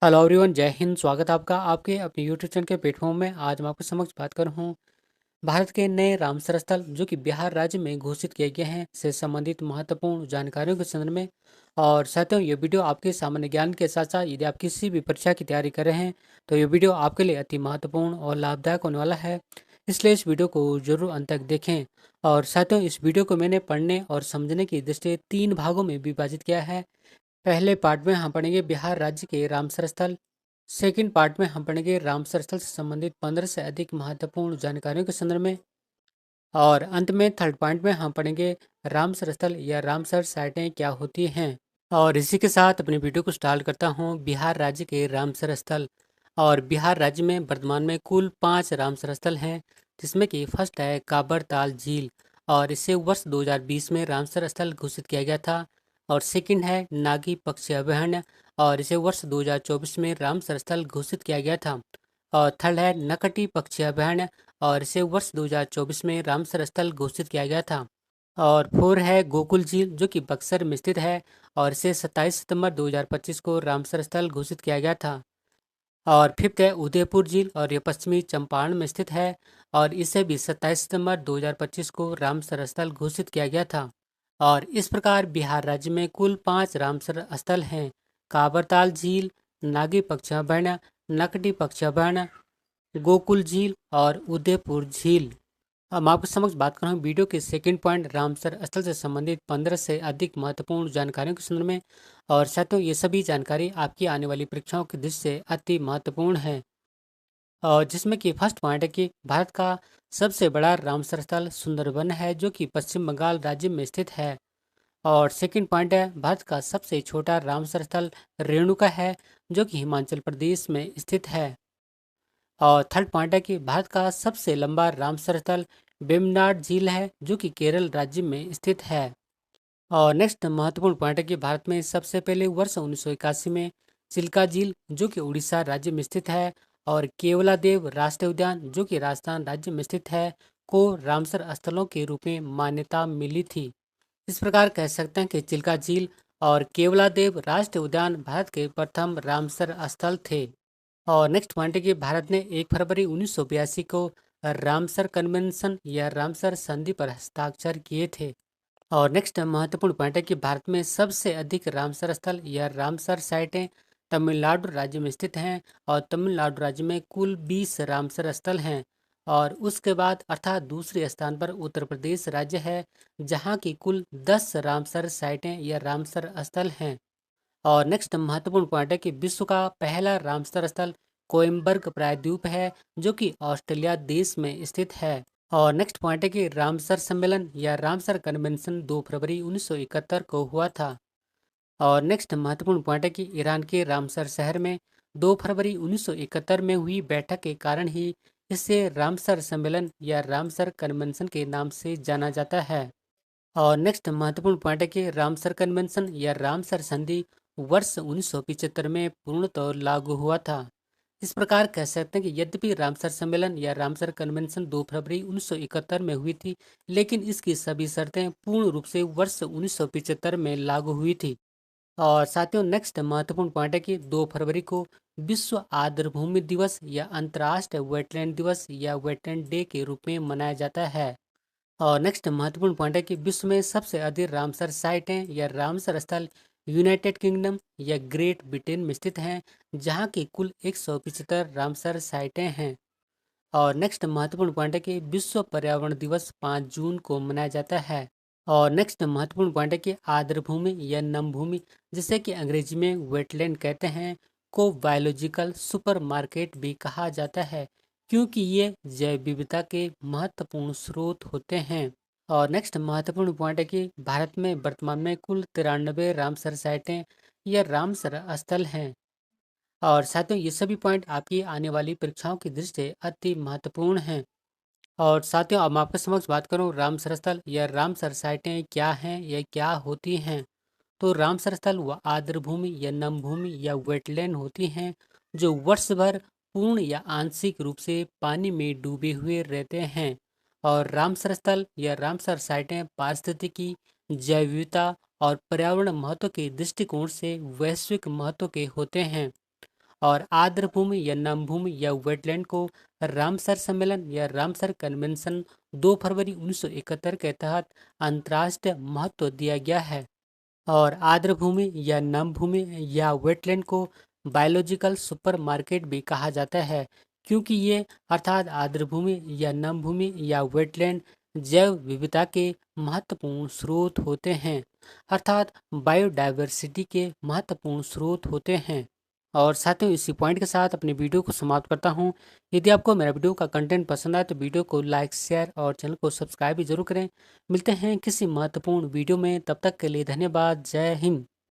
Hello everyone, जय हिंद। स्वागत है आपका आपके अपने यूट्यूब चैनल के प्लेटफॉर्म में। आज मैं आपके समक्ष बात कर रहा हूँ भारत के नए रामसर स्थल जो कि बिहार राज्य में घोषित किए गए हैं से संबंधित महत्वपूर्ण जानकारियों के संदर्भ में। और साथियों, ये वीडियो आपके सामान्य ज्ञान के साथ साथ यदि आप किसी भी परीक्षा की तैयारी कर रहे हैं तो ये वीडियो आपके लिए अति महत्वपूर्ण और लाभदायक होने वाला है। इसलिए इस वीडियो को जरूर अंत तक देखें। और साथियों, इस वीडियो को मैंने पढ़ने और समझने की दृष्टि से 3 भागों में विभाजित किया है। पहले पार्ट में हम पढ़ेंगे बिहार राज्य के रामसर स्थल। सेकंड पार्ट में हम पढ़ेंगे रामसर स्थल से संबंधित 15 से अधिक महत्वपूर्ण जानकारियों के संदर्भ में। और अंत में थर्ड पॉइंट में हम पढ़ेंगे रामसर स्थल या रामसर साइटें क्या होती हैं। और इसी के साथ अपनी वीडियो को स्टार्ट करता हूँ। बिहार राज्य के रामसर स्थल। और बिहार राज्य में वर्तमान में कुल 5 रामसर स्थल हैं, जिसमें कि फर्स्ट है काबर ताल झील, और इसे वर्ष 2020 में रामसर स्थल घोषित किया गया था। और सेकंड है नागी पक्षी अभयारण्य, और इसे वर्ष 2024 में रामसर स्थल घोषित किया गया था। और थर्ड है नकटी पक्षी अभयारण्य, और इसे वर्ष 2024 में रामसर स्थल घोषित किया गया था। और फोर है गोकुल झील जो कि बक्सर में स्थित है, और इसे 27 सितंबर 2025 को रामसर स्थल घोषित किया गया था। और फिफ्थ है उदयपुर झील, और यह पश्चिमी चंपारण में स्थित है, और इसे भी 27 सितंबर 2025 को रामसर स्थल घोषित किया गया था। और इस प्रकार बिहार राज्य में कुल 5 रामसर स्थल हैं: काबरताल झील, नागी पक्षी अभयारण्य, नकटी पक्षी अभयारण्य, गोकुल झील और उदयपुर झील। अब मैं आपके समक्ष बात कर रहा हूँ वीडियो के सेकंड पॉइंट रामसर स्थल से संबंधित 15 से अधिक महत्वपूर्ण जानकारियों के संदर्भ में। और साथियों, ये सभी जानकारी आपकी आने वाली परीक्षाओं की दृष्टि से अति महत्वपूर्ण है। और जिसमें कि फर्स्ट पॉइंट है कि भारत का सबसे बड़ा रामसर स्थल सुंदरबन है जो कि पश्चिम बंगाल राज्य में स्थित है। और सेकंड पॉइंट है भारत का सबसे छोटा रामसर स्थल रेणुका है जो कि हिमाचल प्रदेश में स्थित है। और थर्ड पॉइंट है कि भारत का सबसे लंबा रामसर स्थल वेम्बनाड झील है जो कि केरल राज्य में स्थित है। और नेक्स्ट महत्वपूर्ण पॉइंट है कि भारत में सबसे पहले वर्ष 1981 में चिल्का झील जो कि उड़ीसा राज्य में स्थित है और केवलादेव राष्ट्रीय उद्यान जो कि राजस्थान राज्य में स्थित है को रामसर स्थलों के रूप में मान्यता मिली थी। इस प्रकार कह सकते हैं कि चिल्का झील और केवलादेव राष्ट्रीय उद्यान भारत के प्रथम रामसर स्थल थे। और नेक्स्ट पॉइंट है कि भारत ने 1 फरवरी 1982 को रामसर कन्वेंशन या रामसर संधि पर हस्ताक्षर किए थे। और नेक्स्ट महत्वपूर्ण पॉइंट है कि भारत में सबसे अधिक रामसर स्थल या रामसर साइटें तमिलनाडु राज्य में स्थित हैं, और तमिलनाडु राज्य में कुल 20 रामसर स्थल हैं। और उसके बाद अर्थात दूसरे स्थान पर उत्तर प्रदेश राज्य है, जहां की कुल 10 रामसर साइटें या रामसर स्थल हैं। और नेक्स्ट महत्वपूर्ण पॉइंट है कि विश्व का पहला रामसर स्थल कोइम्बर्ग प्रायद्वीप है जो कि ऑस्ट्रेलिया देश में स्थित है। और नेक्स्ट पॉइंट है कि रामसर सम्मेलन या रामसर कन्वेंशन 2 फरवरी 1971 को हुआ था। और नेक्स्ट महत्वपूर्ण पॉइंट है कि ईरान के रामसर शहर में 2 फरवरी 1971 में हुई बैठक के कारण ही इसे रामसर सम्मेलन या रामसर कन्वेंशन के नाम से जाना जाता है। और नेक्स्ट महत्वपूर्ण पॉइंट है कि रामसर कन्वेंशन या रामसर संधि वर्ष 1975 में पूर्णतः लागू हुआ था। इस प्रकार कह सकते हैं कि यद्यपि रामसर सम्मेलन या रामसर कन्वेंशन 2 फरवरी 1971 में हुई थी, लेकिन इसकी सभी शर्तें पूर्ण रूप से वर्ष 1975 में लागू हुई थी। और साथियों, नेक्स्ट महत्वपूर्ण पॉइंट है कि 2 फरवरी को विश्व आर्द्रभूमि दिवस या अंतर्राष्ट्रीय वेटलैंड दिवस या वेटलैंड डे के रूप में मनाया जाता है। और नेक्स्ट महत्वपूर्ण पॉइंट है कि विश्व में सबसे अधिक रामसर साइटें या रामसर स्थल यूनाइटेड किंगडम या ग्रेट ब्रिटेन में स्थित हैं, जहां की कुल 175 रामसर साइटें हैं। और नेक्स्ट महत्वपूर्ण पॉइंट है कि विश्व पर्यावरण दिवस 5 जून को मनाया जाता है। और नेक्स्ट महत्वपूर्ण पॉइंट है कि आर्द्रभूमि या नम भूमि, जिसे कि अंग्रेजी में वेटलैंड कहते हैं, को बायोलॉजिकल सुपरमार्केट भी कहा जाता है क्योंकि ये जैव विविधता के महत्वपूर्ण स्रोत होते हैं। और नेक्स्ट महत्वपूर्ण पॉइंट है कि भारत में वर्तमान में कुल 93 रामसर साइटें या रामसर स्थल हैं। और साथियों, ये सभी पॉइंट आपकी आने वाली परीक्षाओं की दृष्टि से अति महत्वपूर्ण हैं। और साथियों, अब मैं आपके समक्ष बात करूं रामसर स्थल या रामसर साइटें क्या हैं या क्या होती हैं। तो रामसर स्थल व आर्द्रभूमि या नम भूमि या वेटलैंड होती हैं जो वर्ष भर पूर्ण या आंशिक रूप से पानी में डूबे हुए रहते हैं। और रामसर स्थल या रामसर साइटें पारिस्थितिकी, जैव विविधता और पर्यावरण महत्व के दृष्टिकोण से वैश्विक महत्व के होते हैं। और आर्द्र भूमि या नम भूमि या वेटलैंड को रामसर सम्मेलन या रामसर कन्वेंशन 2 फरवरी 1971 के तहत अंतर्राष्ट्रीय महत्व दिया गया है। और आर्द्र भूमि या नम भूमि या वेटलैंड को बायोलॉजिकल सुपरमार्केट भी कहा जाता है, क्योंकि ये अर्थात आर्द्र भूमि या नम भूमि या वेटलैंड जैव विविधता के महत्वपूर्ण स्रोत होते हैं, अर्थात बायोडायवर्सिटी के महत्वपूर्ण स्रोत होते हैं। और साथियों, इसी पॉइंट के साथ अपनी वीडियो को समाप्त करता हूँ। यदि आपको मेरा वीडियो का कंटेंट पसंद आए तो वीडियो को लाइक, शेयर और चैनल को सब्सक्राइब भी जरूर करें। मिलते हैं किसी महत्वपूर्ण वीडियो में, तब तक के लिए धन्यवाद। जय हिंद।